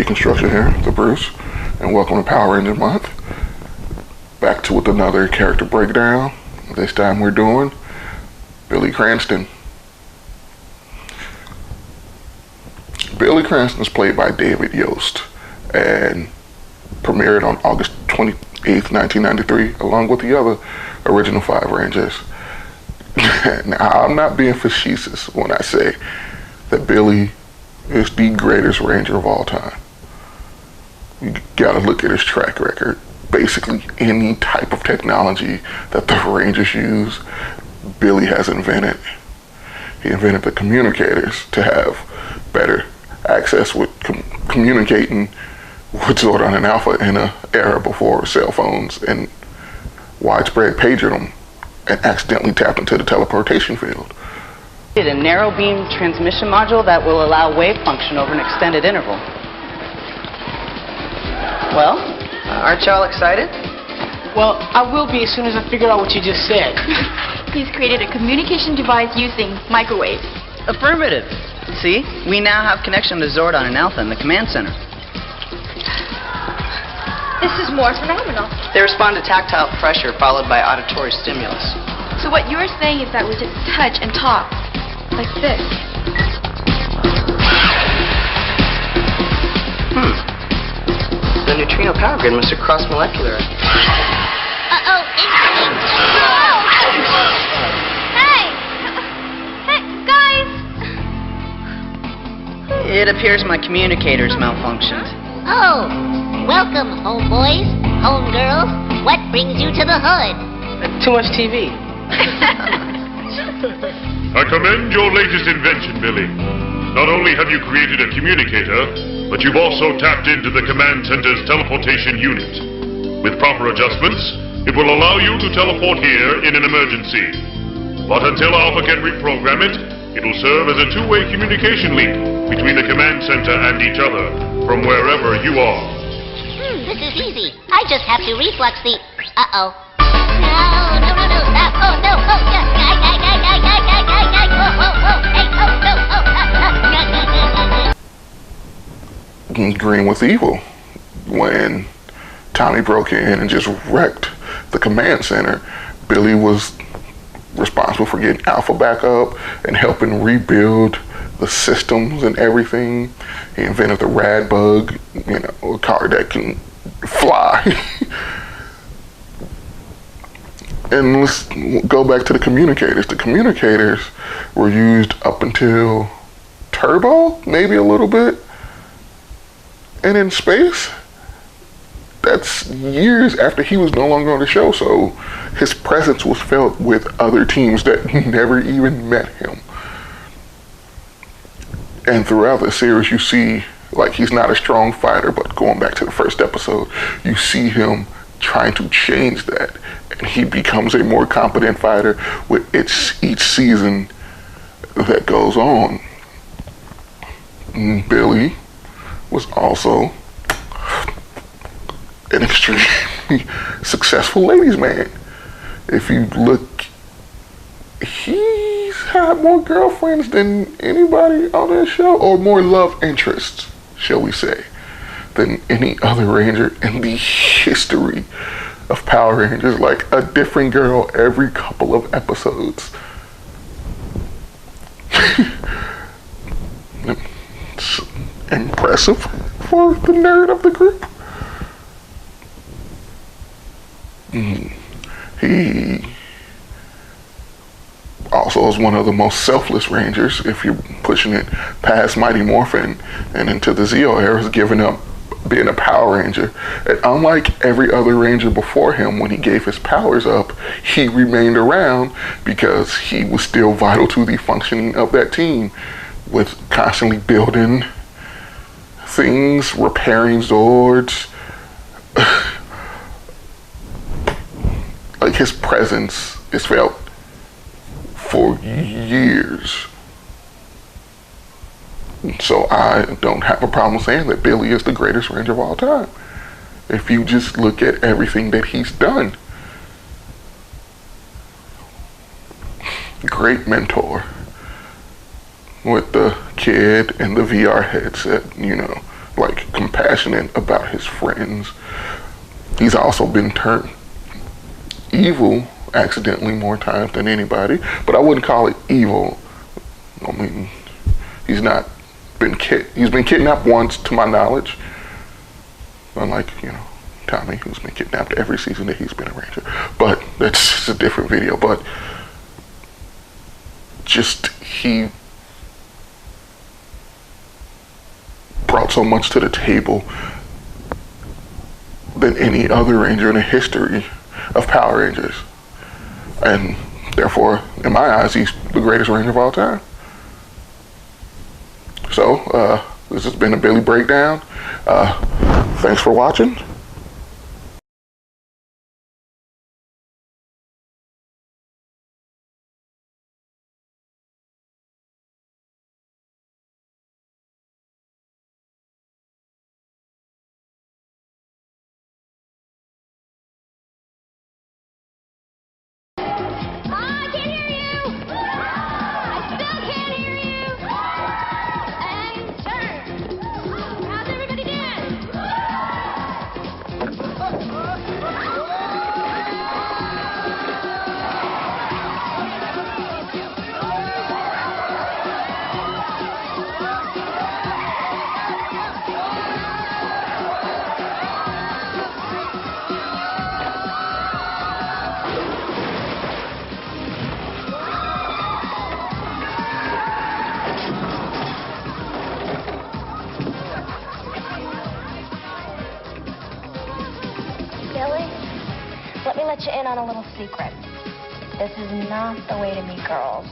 Deconstruction here, the Bruce, and welcome to Power Ranger Month. Back to with another character breakdown. This time we're doing Billy Cranston. Billy Cranston is played by David Yost and premiered on August 28th, 1993, along with the other original 5 Rangers. Now, I'm not being facetious when I say that Billy is the greatest Ranger of all time. You gotta look at his track record. Basically, any type of technology that the Rangers use, Billy has invented. He invented the communicators to have better access with communicating with Zordon and Alpha in an era before cell phones and widespread pagerdom, and accidentally tapped into the teleportation field. A narrow beam transmission module that will allow wave function over an extended interval. Well, aren't y'all excited? Well, I will be as soon as I figure out what you just said. He's created a communication device using microwaves. Affirmative. See, we now have connection to Zordon and Alpha in the command center. This is more phenomenal. They respond to tactile pressure followed by auditory stimulus. So what you're saying is that we just touch and talk, like this. The neutrino power grid must have crossed molecular. Uh-oh, Whoa! Hey! Hey, guys! It appears my communicators malfunctioned. Oh, welcome, homeboys, homegirls. What brings you to the hood? Too much TV. I commend your latest invention, Billy. Not only have you created a communicator, but you've also tapped into the command center's teleportation unit. With proper adjustments, it will allow you to teleport here in an emergency. But until Alpha can reprogram it, it will serve as a two-way communication link between the command center and each other, from wherever you are. This is easy. I just have to reflux the... Uh-oh. No, stop. Oh, no, yeah. Green was evil when Tommy broke in and just wrecked the command center. Billy was responsible for getting Alpha back up and helping rebuild the systems and everything. He invented the rad bug, a car that can fly. And let's go back to the communicators. The communicators were used up until Turbo, maybe a little bit. And in space, that's years after he was no longer on the show, so his presence was felt with other teams that never even met him. And throughout the series, you see, like, he's not a strong fighter, but going back to the first episode, you see him trying to change that, and he becomes a more competent fighter with each season that goes on. Billy was also an extremely successful ladies' man. If you look, he's had more girlfriends than anybody on this show, or more love interests, shall we say, than any other Ranger in the history of Power Rangers. Like, a different girl every couple of episodes. It's impressive for the nerd of the group. He also is one of the most selfless Rangers, if you're pushing it past Mighty Morphin and into the Zeo era, giving up being a Power Ranger. And unlike every other Ranger before him, when he gave his powers up, he remained around because he was still vital to the functioning of that team, with constantly building things, repairing Zords. Like, his presence is felt for years. So I don't have a problem saying that Billy is the greatest Ranger of all time, if you just look at everything that he's done. Great mentor. with the kid and the VR headset, you know, like compassionate about his friends. He's also been turned evil accidentally more times than anybody, but I wouldn't call it evil. I mean, he's been kidnapped once, to my knowledge. Unlike, Tommy, who's been kidnapped every season that he's been a ranger. But that's a different video. But just he brought so much to the table than any other ranger in the history of Power Rangers. And therefore, in my eyes, he's the greatest ranger of all time. So, this has been a Billy Breakdown. Thanks for watching. Let me let you in on a little secret. This is not the way to meet girls.